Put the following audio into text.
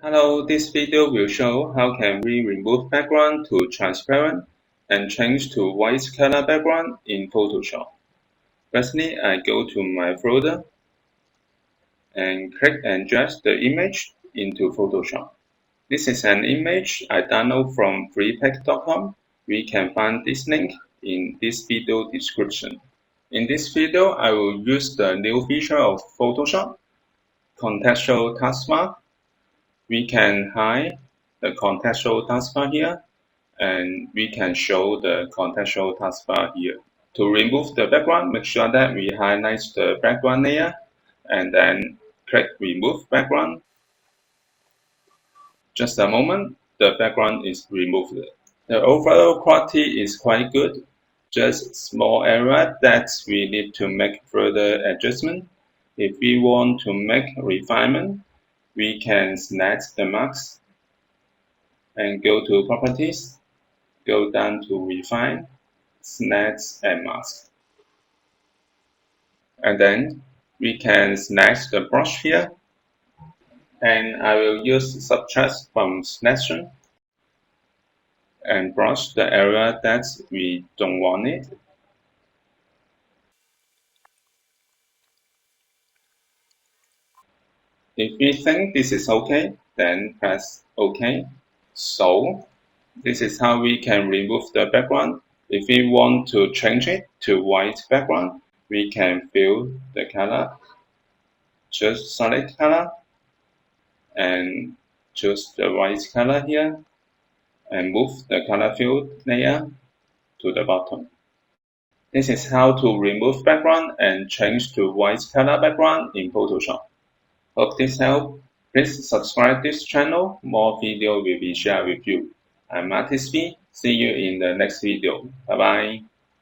Hello, this video will show how can we remove background to transparent and change to white color background in Photoshop. Firstly, I go to my folder and click and drag the image into Photoshop. This is an image I download from freepik.com. We can find this link in this video description. In this video, I will use the new feature of Photoshop, contextual taskbar. We can hide the contextual taskbar here, and we can show the contextual taskbar here. To remove the background, make sure that we highlight the background layer and then click remove background. Just a moment, the background is removed. The overall quality is quite good, just small area that we need to make further adjustment. If we want to make refinement, we can select the mask and go to properties, go down to refine, select and mask. And then we can select the brush here, and I will use subtract from selection and brush the area that we don't want it. If we think this is okay, then press OK. So this is how we can remove the background. If we want to change it to white background, we can fill the color, choose solid color, and choose the white color here, and move the color fill layer to the bottom. This is how to remove background and change to white color background in Photoshop. Hope this helped. Please subscribe this channel. More video will be shared with you. I'm Artist B. See you in the next video. Bye bye.